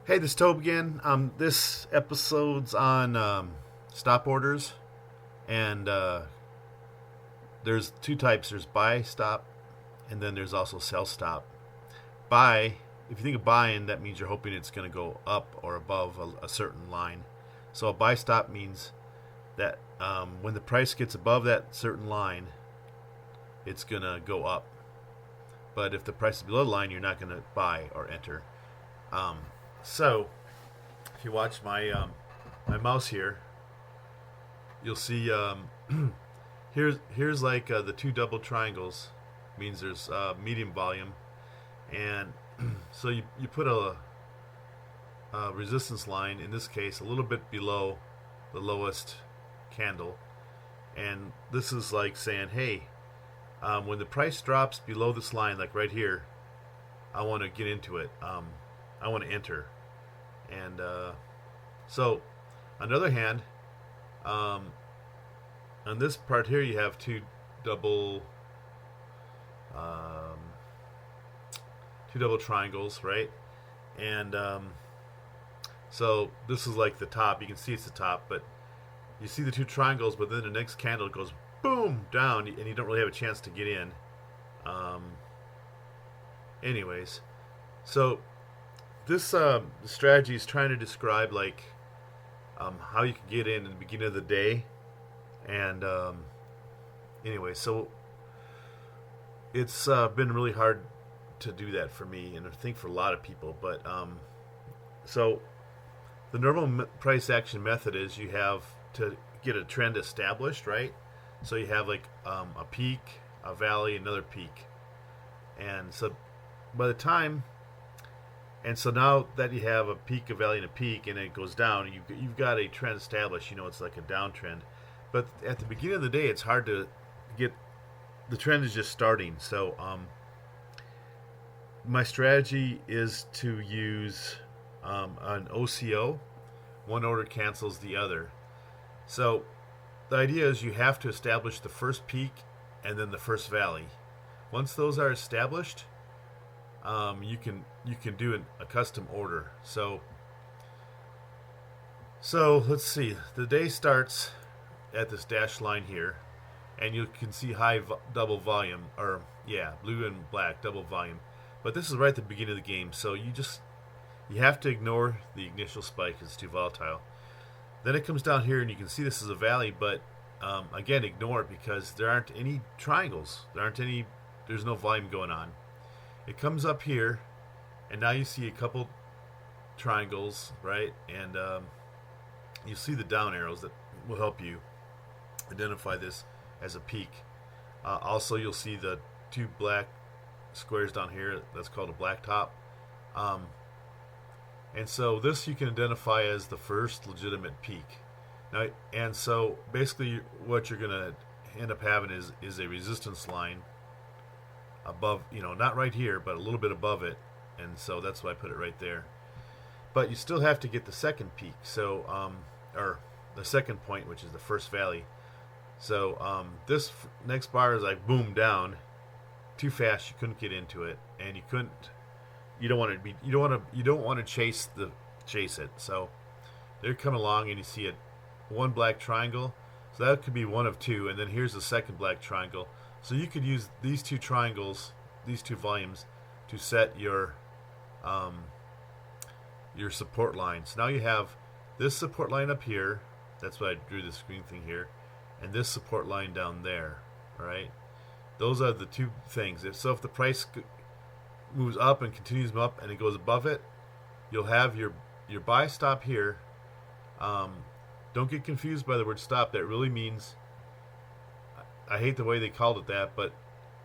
Hey, this is Tobe again. This episode's on stop orders, and there's two types. There's buy stop, and then there's also sell stop. Buy, if you think of buying, that means you're hoping it's going to go up or above a certain line. So a buy stop means that when the price gets above that certain line, it's going to go up. But if the price is below the line, you're not going to buy or enter. Um, so, if you watch my mouse here, you'll see here's like the two double triangles means there's medium volume, and so you put a resistance line, in this case a little bit below the lowest candle, and this is like saying, hey, when the price drops below this line, like right here, I want to get into it. I want to enter. And so, on the other hand, on this part here, you have um, two double triangles, right? And so this is like the top. You can see it's the top, but you see the two triangles. But then the next candle goes boom down, and you don't really have a chance to get in. Anyways, so this strategy is trying to describe like how you can get in the beginning of the day, and anyway, so it's been really hard to do that for me, and I think for a lot of people. But so the normal price action method is you have to get a trend established, right? So you have like a peak, a valley, another peak, and so by the time. And so now that you have a peak, a valley, and a peak, and it goes down, you've got a trend established. You know, it's like a downtrend. But at the beginning of the day, it's hard to get. The trend is just starting. So my strategy is to use an OCO. One order cancels the other. So the idea is you have to establish the first peak and then the first valley. Once those are established, you can do a custom order. So let's see. The day starts at this dashed line here, and you can see high double volume, or yeah, blue and black double volume. But this is right at the beginning of the game, so you have to ignore the initial spike. It's too volatile. Then it comes down here, and you can see this is a valley, but again, ignore it because there aren't any triangles. There's no volume going on. It comes up here, and now you see a couple triangles, right? And you see the down arrows that will help you identify this as a peak. Also, you'll see the two black squares down here. That's called a black top. And so this you can identify as the first legitimate peak. Now, and so basically what you're going to end up having is a resistance line above, not right here, but a little bit above it, and so that's why I put it right there. But you still have to get the second peak, so or the second point, which is the first valley. So this next bar is like boom down, too fast. You couldn't get into it, and you couldn't. You don't want to chase it. So they're coming along, and you see one black triangle. So that could be one of two, and then here's the second black triangle. So you could use these two triangles, these two volumes, to set your support line. So now you have this support line up here. That's why I drew this green thing here, and this support line down there. All right, those are the two things. If the price moves up and continues up and it goes above it, you'll have your buy stop here. Don't get confused by the word stop. That really means, I hate the way they called it that, but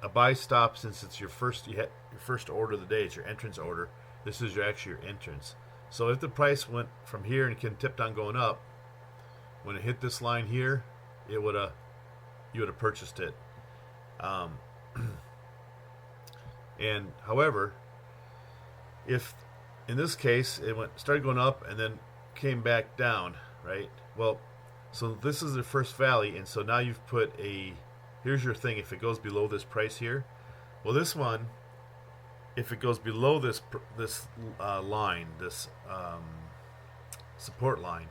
a buy stop, since it's your first order of the day, it's your entrance order. This is your entrance. So if the price went from here and kept on going up, when it hit this line here, you would have purchased it. And however, if in this case it started going up and then came back down, right? Well, so this is the first valley, and so now you've put here's your thing. If it goes below this price here, well, this one if it goes below this line, this support line.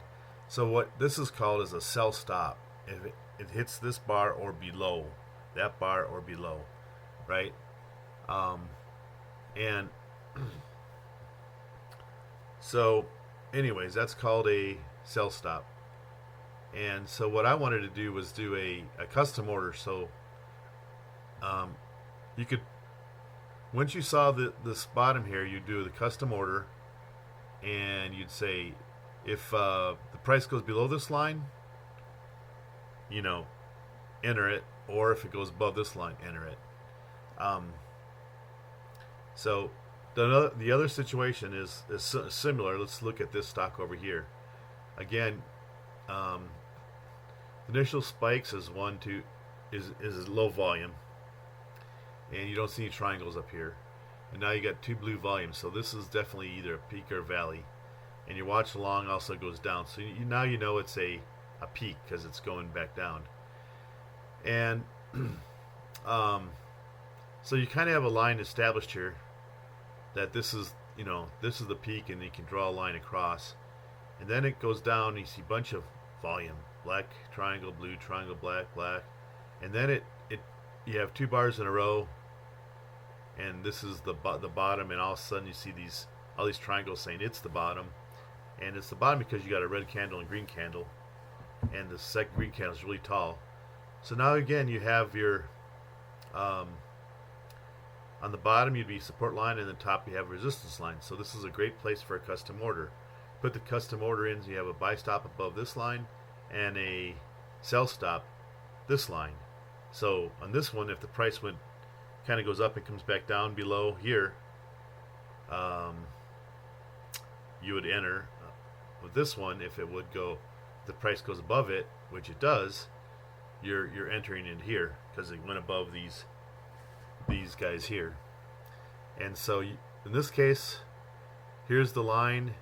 So what this is called is a sell stop. If it hits this bar or below, that bar or below, right? Um, and so, anyways, that's called a sell stop. And so what I wanted to do was do a custom order. So um, you could, once you saw this bottom here, you'd do the custom order, and you'd say, if the price goes below this line, you know, enter it, or if it goes above this line, enter it. Um, so the other situation is similar. Let's look at this stock over here. Again, um, initial spikes is is low volume, and you don't see any triangles up here. And now you got two blue volumes, so this is definitely either a peak or a valley. And your watch along also goes down, so now you know it's a peak because it's going back down. And so you kind of have a line established here that this is the peak, and you can draw a line across, and then it goes down. And you see a bunch of volume, black triangle, blue triangle, black, black, and then you have two bars in a row, and this is the bottom, and all of a sudden you see all these triangles saying it's the bottom, and it's the bottom because you got a red candle and green candle, and the second green candle is really tall. So now again you have your on the bottom you'd be support line, and the top you have resistance line. So this is a great place for a custom order. Put the custom order in, so you have a buy stop above this line and a sell stop this line. So on this one, if the price kind of goes up and comes back down below here, you would enter. With this one, if the price goes above it, which it does, you're entering in here because it went above these guys here. And so in this case, here's the line.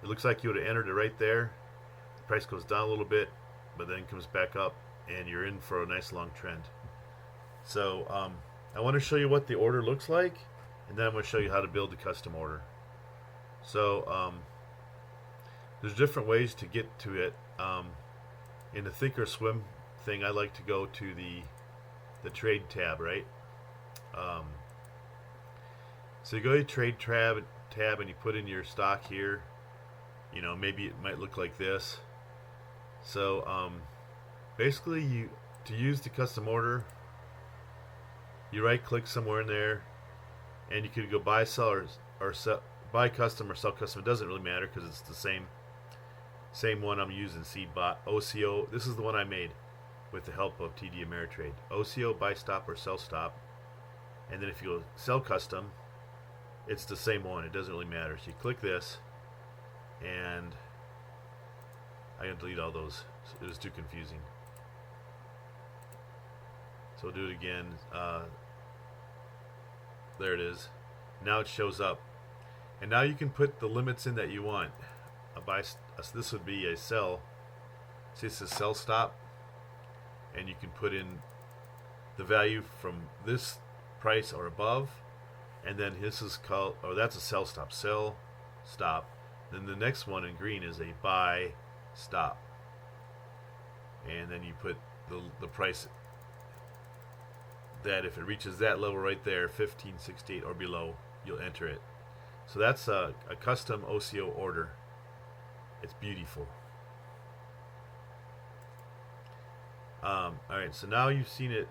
It looks like you would have entered it right there. The price goes down a little bit, but then comes back up, and you're in for a nice long trend. So I want to show you what the order looks like, and then I'm going to show you how to build the custom order. So there's different ways to get to it. In the think or swim thing, I like to go to the trade tab, right? So you go to trade tab, and you put in your stock here. Maybe it might look like this. So basically, to use the custom order, you right click somewhere in there, and you could go buy, sell, or sell, buy custom or sell custom. It doesn't really matter because it's the same one I'm using. Seedbot OCO. This is the one I made with the help of TD Ameritrade. OCO, buy stop or sell stop. And then if you go sell custom, it's the same one. It doesn't really matter. So you click this, and I can delete all those. It was too confusing. So we'll do it again. There it is. Now it shows up, and now you can put the limits in that you want. This would be a sell. See, it says sell stop, and you can put in the value from this price or above, and then this is called, that's a sell stop. Sell stop. Then the next one in green is a buy stop, and then you put the price that if it reaches that level right there, 1568 or below, you'll enter it. So that's a custom OCO order. It's beautiful. Alright, so now you've seen it.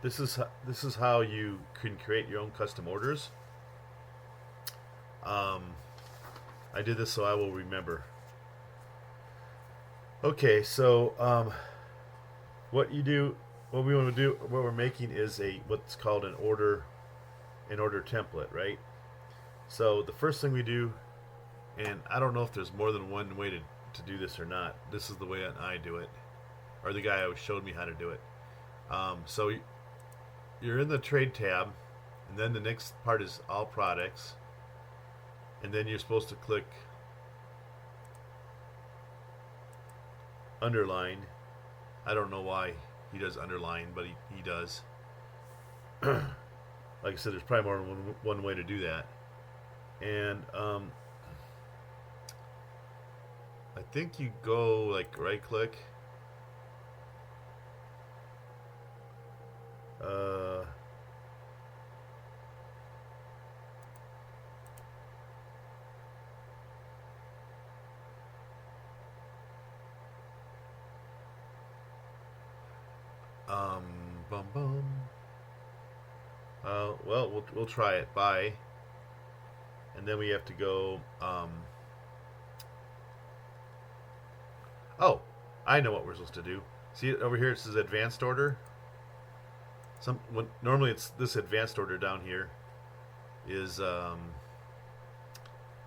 This is how you can create your own custom orders. I did this so I will remember. Okay, so what we want to do, what we're making is what's called an order template, right? So the first thing we do, and I don't know if there's more than one way to do this or not. This is the way I do it, or the guy who showed me how to do it. So you're in the trade tab, and then the next part is all products, and then you're supposed to click underline. I don't know why he does underline, but he does. like I said, there's probably more than one way to do that. And I think you go like right click. Uh, um, bum bum. Well, we'll try it. Buy, and then we have to go. Oh, I know what we're supposed to do. See it over here? It says advanced order. Normally it's this advanced order down here is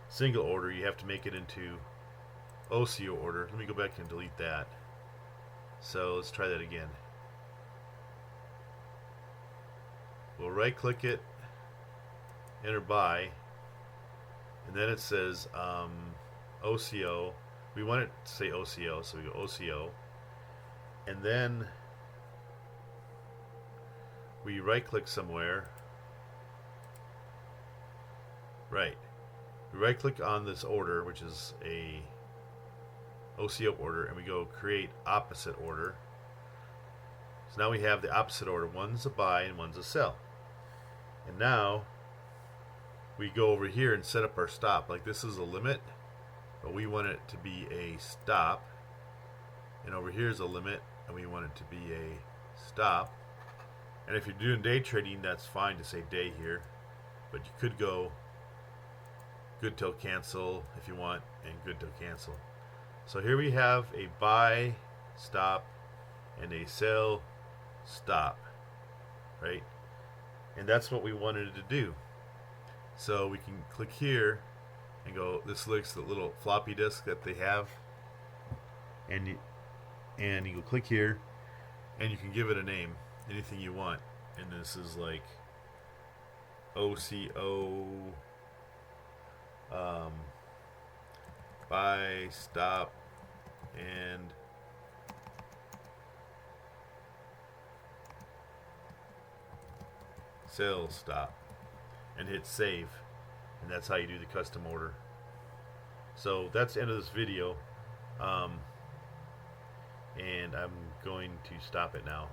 single order. You have to make it into OCO order. Let me go back and delete that. So let's try that again. We'll right click it, enter buy, and then it says OCO. We want it to say OCO, so we go OCO, and then we right click somewhere. Right. We right click on this order, which is a OCO order, and we go create opposite order. So now we have the opposite order. One's a buy and one's a sell. And now we go over here and set up our stop. Like this is a limit, but we want it to be a stop. And over here is a limit, and we want it to be a stop. And if you're doing day trading, that's fine to say day here, but you could go good till cancel if you want, and good till cancel. So here we have a buy stop and a sell stop, right? And that's what we wanted to do. So we can click here and go, this looks the little floppy disk that they have, and you go click here and you can give it a name, anything you want. And this is like OCO buy, stop, and sell stop, and hit save, and that's how you do the custom order. So that's the end of this video, and I'm going to stop it now.